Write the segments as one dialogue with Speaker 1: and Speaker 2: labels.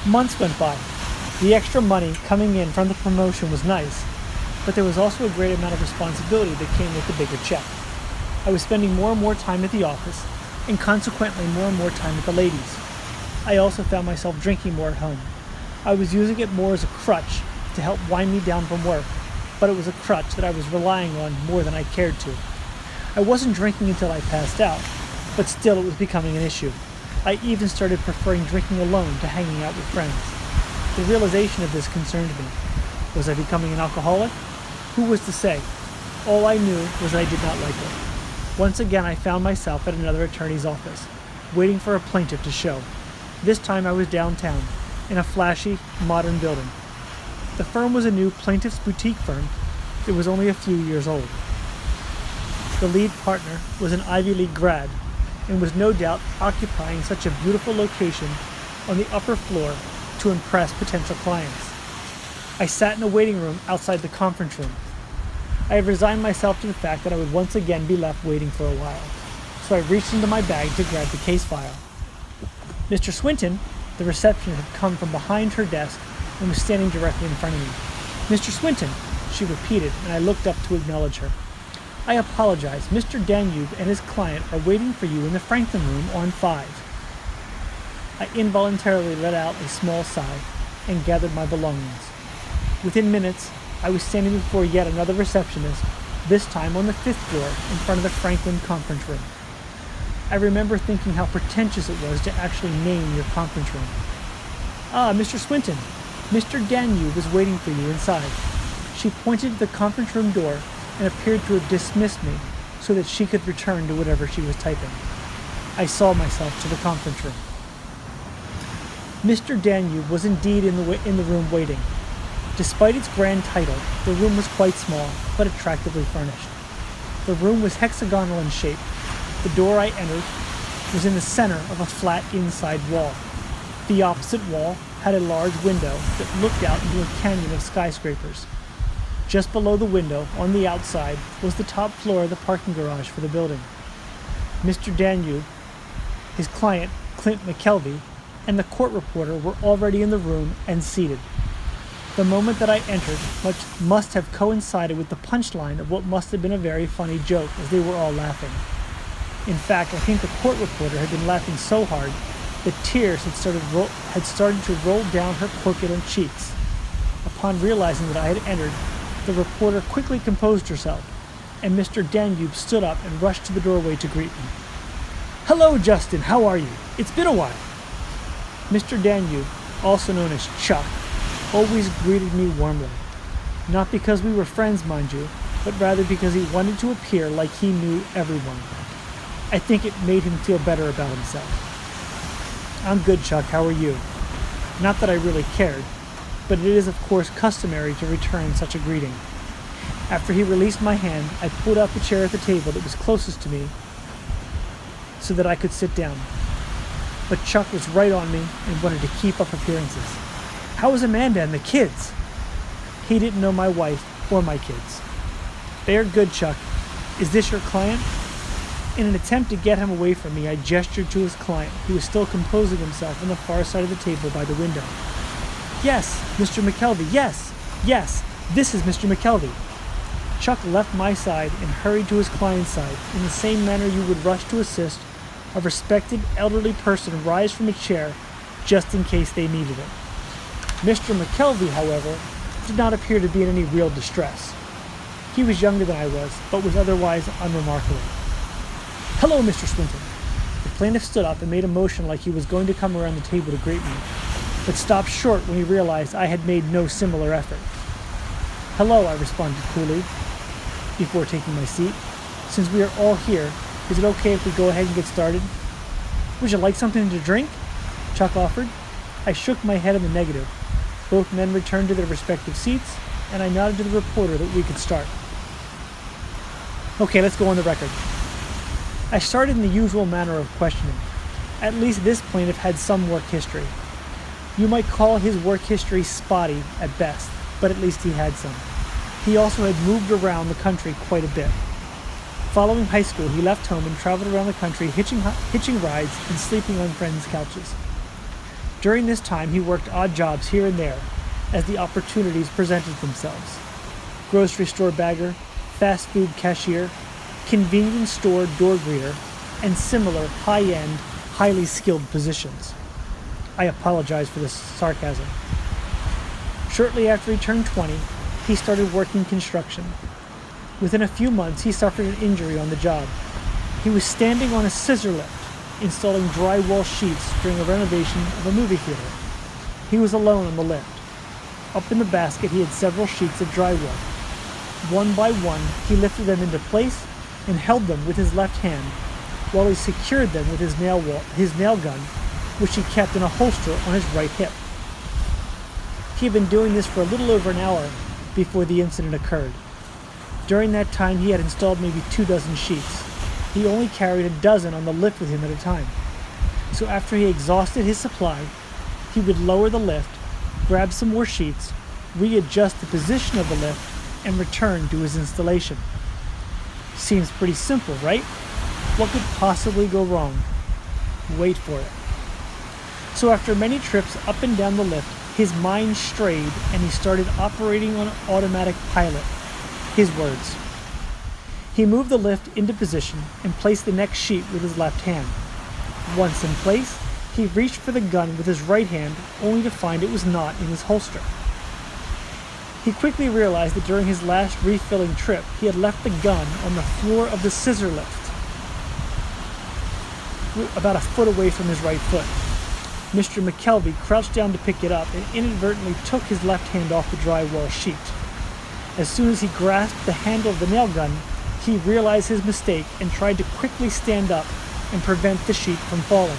Speaker 1: Months went by. The extra money coming in from the promotion was nice, but there was also a great amount of responsibility that came with the bigger check. I was spending more and more time at the office, and consequently more and more time with the ladies. I also found myself drinking more at home. I was using it more as a crutch to help wind me down from work, but it was a crutch that I was relying on more than I cared to. I wasn't drinking until I passed out, but still it was becoming an issue. I even started preferring drinking alone to hanging out with friends. The realization of this concerned me. Was I becoming an alcoholic? Who was to say? All I knew was that I did not like it. Once again I found myself at another attorney's office, waiting for a plaintiff to show. This time I was downtown, in a flashy, modern building. The firm was a new plaintiff's boutique firm. It was only a few years old. The lead partner was an Ivy League grad, and was no doubt occupying such a beautiful location on the upper floor to impress potential clients. I sat in a waiting room outside the conference room. I had resigned myself to the fact that I would once again be left waiting for a while, so I reached into my bag to grab the case file. Mr. Swinton, the receptionist, had come from behind her desk and was standing directly in front of me. Mr. Swinton, she repeated, and I looked up to acknowledge her. I apologize. Mr. Danube and his client are waiting for you in the Franklin room on 5. I involuntarily let out a small sigh and gathered my belongings. Within minutes, I was standing before yet another receptionist, this time on the 5th floor in front of the Franklin conference room. I remember thinking how pretentious it was to actually name your conference room. Ah, Mr. Swinton, Mr. Danube is waiting for you inside. She pointed to the conference room door and appeared to have dismissed me so that she could return to whatever she was typing. I saw myself to the conference room. Mr. Danube was indeed in the room waiting. Despite its grand title, the room was quite small, but attractively furnished. The room was hexagonal in shape. The door I entered was in the center of a flat inside wall. The opposite wall had a large window that looked out into a canyon of skyscrapers. Just below the window, on the outside, was the top floor of the parking garage for the building. Mr. Danube, his client, Clint McKelvey, and the court reporter were already in the room and seated. The moment that I entered must have coincided with the punchline of what must have been a very funny joke, as they were all laughing. In fact, I think the court reporter had been laughing so hard that tears had started to roll down her corpulent cheeks. Upon realizing that I had entered, the reporter quickly composed herself, and Mr. Danube stood up and rushed to the doorway to greet me. "Hello, Justin, how are you? It's been a while." Mr. Danube, also known as Chuck, always greeted me warmly. Not because we were friends, mind you, but rather because he wanted to appear like he knew everyone. I think it made him feel better about himself. "I'm good, Chuck, how are you?" Not that I really cared, but it is of course customary to return such a greeting. After he released my hand, I pulled out the chair at the table that was closest to me so that I could sit down. But Chuck was right on me and wanted to keep up appearances. "How is Amanda and the kids?" He didn't know my wife or my kids. "They are good, Chuck. Is this your client?" In an attempt to get him away from me, I gestured to his client, who was still composing himself on the far side of the table by the window. "Yes, Mr. McKelvey, yes, this is Mr. McKelvey." Chuck left my side and hurried to his client's side in the same manner you would rush to assist a respected elderly person rise from a chair just in case they needed it. Mr. McKelvey, however, did not appear to be in any real distress. He was younger than I was, but was otherwise unremarkable. "Hello, Mr. Swinton." The plaintiff stood up and made a motion like he was going to come around the table to greet me, but stopped short when he realized I had made no similar effort. "Hello," I responded coolly, before taking my seat. "Since we are all here, is it okay if we go ahead and get started?" "Would you like something to drink?" Chuck offered. I shook my head in the negative. Both men returned to their respective seats, and I nodded to the reporter that we could start. "Okay, let's go on the record." I started in the usual manner of questioning. At least this plaintiff had some work history. You might call his work history spotty at best, but at least he had some. He also had moved around the country quite a bit. Following high school, he left home and traveled around the country hitching rides and sleeping on friends' couches. During this time, he worked odd jobs here and there as the opportunities presented themselves. Grocery store bagger, fast food cashier, convenience store door greeter, and similar high-end, highly skilled positions. I apologize for this sarcasm. Shortly after he turned 20, he started working construction. Within a few months, he suffered an injury on the job. He was standing on a scissor lift, installing drywall sheets during a renovation of a movie theater. He was alone on the lift. Up in the basket, he had several sheets of drywall. One by one, he lifted them into place and held them with his left hand, while he secured them with his nail gun, which he kept in a holster on his right hip. He had been doing this for a little over an hour before the incident occurred. During that time, he had installed maybe 24 sheets. He only carried a dozen on the lift with him at a time. So after he exhausted his supply, he would lower the lift, grab some more sheets, readjust the position of the lift, and return to his installation. Seems pretty simple, right? What could possibly go wrong? Wait for it. So after many trips up and down the lift, his mind strayed and he started operating on automatic pilot. His words. He moved the lift into position and placed the next sheet with his left hand. Once in place, he reached for the gun with his right hand, only to find it was not in his holster. He quickly realized that during his last refilling trip, he had left the gun on the floor of the scissor lift, about a foot away from his right foot. Mr. McKelvey crouched down to pick it up and inadvertently took his left hand off the drywall sheet. As soon as he grasped the handle of the nail gun, he realized his mistake and tried to quickly stand up and prevent the sheet from falling.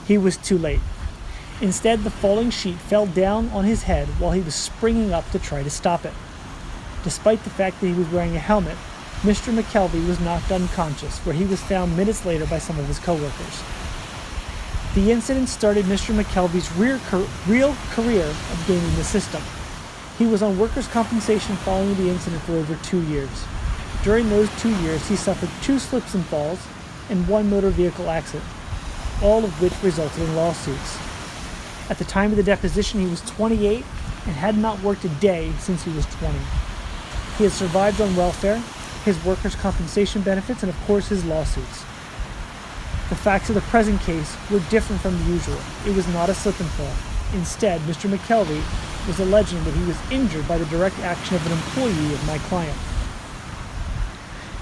Speaker 1: He was too late. Instead, the falling sheet fell down on his head while he was springing up to try to stop it. Despite the fact that he was wearing a helmet, Mr. McKelvey was knocked unconscious, where he was found minutes later by some of his coworkers. The incident started Mr. McKelvey's real career of gaming the system. He was on workers' compensation following the incident for over 2 years. During those 2 years, he suffered 2 slips and falls and 1 motor vehicle accident, all of which resulted in lawsuits. At the time of the deposition, he was 28 and had not worked a day since he was 20. He had survived on welfare, his workers' compensation benefits, and of course his lawsuits. The facts of the present case were different from the usual. It was not a slip and fall. Instead, Mr. McKelvey was alleging that he was injured by the direct action of an employee of my client.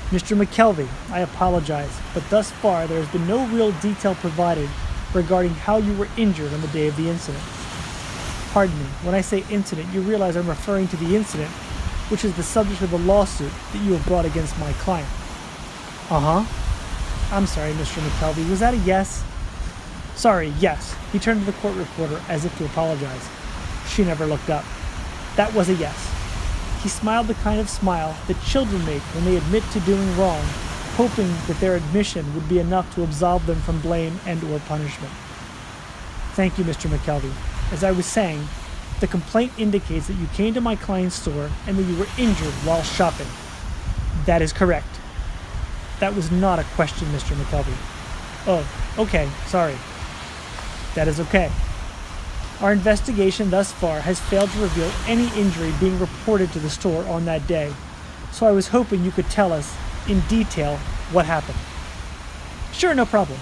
Speaker 1: Mr. McKelvey, I apologize, but thus far there has been no real detail provided regarding how you were injured on the day of the incident. Pardon me, when I say incident, you realize I'm referring to the incident, which is the subject of the lawsuit that you have brought against my client. Uh-huh. I'm sorry, Mr. McKelvey, was that a yes? Sorry, yes. He turned to the court reporter as if to apologize. She never looked up. That was a yes. He smiled the kind of smile that children make when they admit to doing wrong, hoping that their admission would be enough to absolve them from blame and or punishment. Thank you, Mr. McKelvey. As I was saying, the complaint indicates that you came to my client's store and that you were injured while shopping. That is correct. That was not a question, Mr. McKelvey. Oh, okay, sorry. That is okay. Our investigation thus far has failed to reveal any injury being reported to the store on that day, so I was hoping you could tell us in detail what happened. Sure, no problem.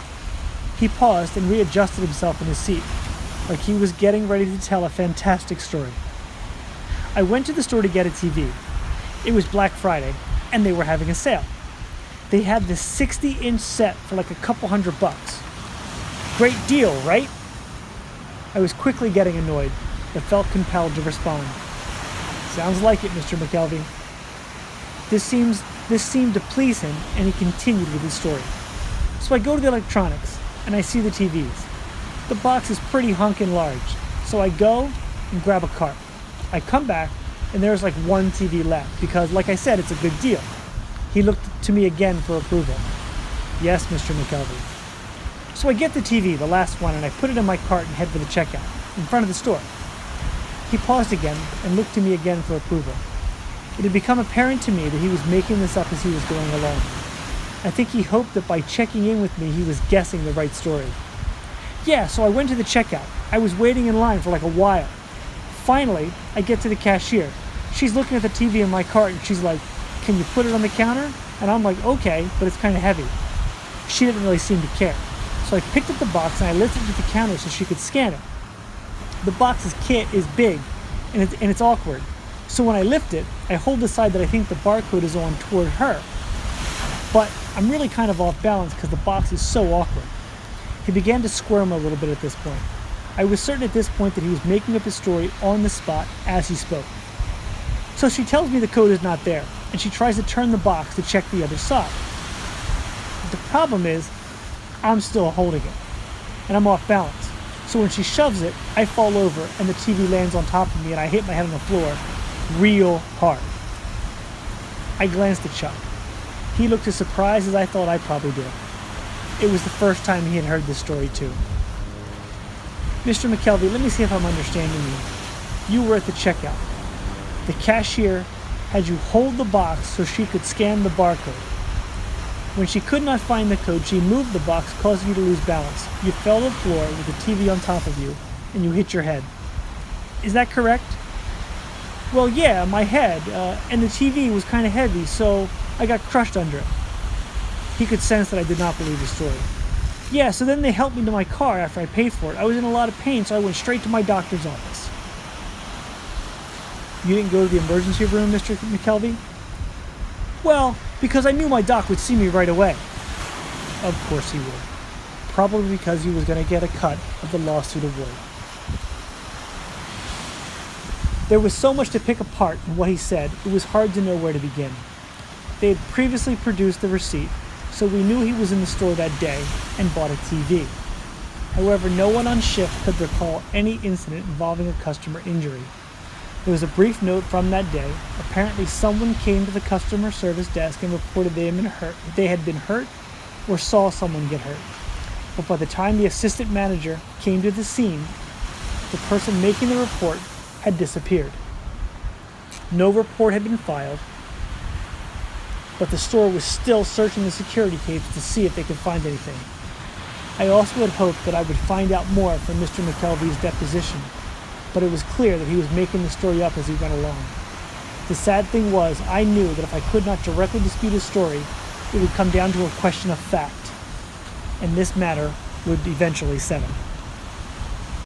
Speaker 1: He paused and readjusted himself in his seat, like he was getting ready to tell a fantastic story. I went to the store to get a TV. It was Black Friday, and they were having a sale. They had this 60-inch set for like a couple $100. Great deal, right? I was quickly getting annoyed, but felt compelled to respond. Sounds like it, Mr. McKelvey. This seemed to please him, and he continued with his story. So I go to the electronics, and I see the TVs. The box is pretty hunkin' large, so I go and grab a cart. I come back, and there's like one TV left, because, like I said, it's a good deal. He looked to me again for approval. Yes, Mr. McKelvey. So I get the TV, the last one, and I put it in my cart and head for the checkout, in front of the store. He paused again and looked to me again for approval. It had become apparent to me that he was making this up as he was going along. I think he hoped that by checking in with me he was guessing the right story. Yeah, so I went to the checkout. I was waiting in line for like a while. Finally, I get to the cashier. She's looking at the TV in my cart and she's like, "Can you put it on the counter?" And I'm like, "Okay, but it's kind of heavy." She didn't really seem to care. So I picked up the box and I lifted it to the counter so she could scan it. The box's kit is big and it's awkward. So when I lift it, I hold the side that I think the barcode is on toward her. But I'm really kind of off balance because the box is so awkward. He began to squirm a little bit at this point. I was certain at this point that he was making up his story on the spot as he spoke. So she tells me the code is not there, and she tries to turn the box to check the other side. But the problem is, I'm still holding it, and I'm off balance. So when she shoves it, I fall over, and the TV lands on top of me, and I hit my head on the floor real hard. I glanced at Chuck. He looked as surprised as I thought I probably did. It was the first time he had heard this story too. "Mr. McKelvey, let me see if I'm understanding you. You were at the checkout. The cashier had you hold the box so she could scan the barcode. When she could not find the code, she moved the box, causing you to lose balance. You fell to the floor with the TV on top of you, and you hit your head. Is that correct?" "Well, yeah, my head, and the TV was kind of heavy, so I got crushed under it." He could sense that I did not believe his story. "Yeah, so then they helped me to my car after I paid for it. I was in a lot of pain, so I went straight to my doctor's office." "You didn't go to the emergency room, Mr. McKelvey?" "Well, because I knew my doc would see me right away." Of course he would. Probably because he was going to get a cut of the lawsuit award. There was so much to pick apart in what he said, it was hard to know where to begin. They had previously produced the receipt, so we knew he was in the store that day and bought a TV. However, no one on shift could recall any incident involving a customer injury. There was a brief note from that day. Apparently someone came to the customer service desk and reported they had been hurt or saw someone get hurt. But by the time the assistant manager came to the scene, the person making the report had disappeared. No report had been filed, but the store was still searching the security tapes to see if they could find anything. I also had hoped that I would find out more from Mr. McKelvey's deposition, but it was clear that he was making the story up as he went along. The sad thing was, I knew that if I could not directly dispute his story, it would come down to a question of fact, and this matter would eventually settle.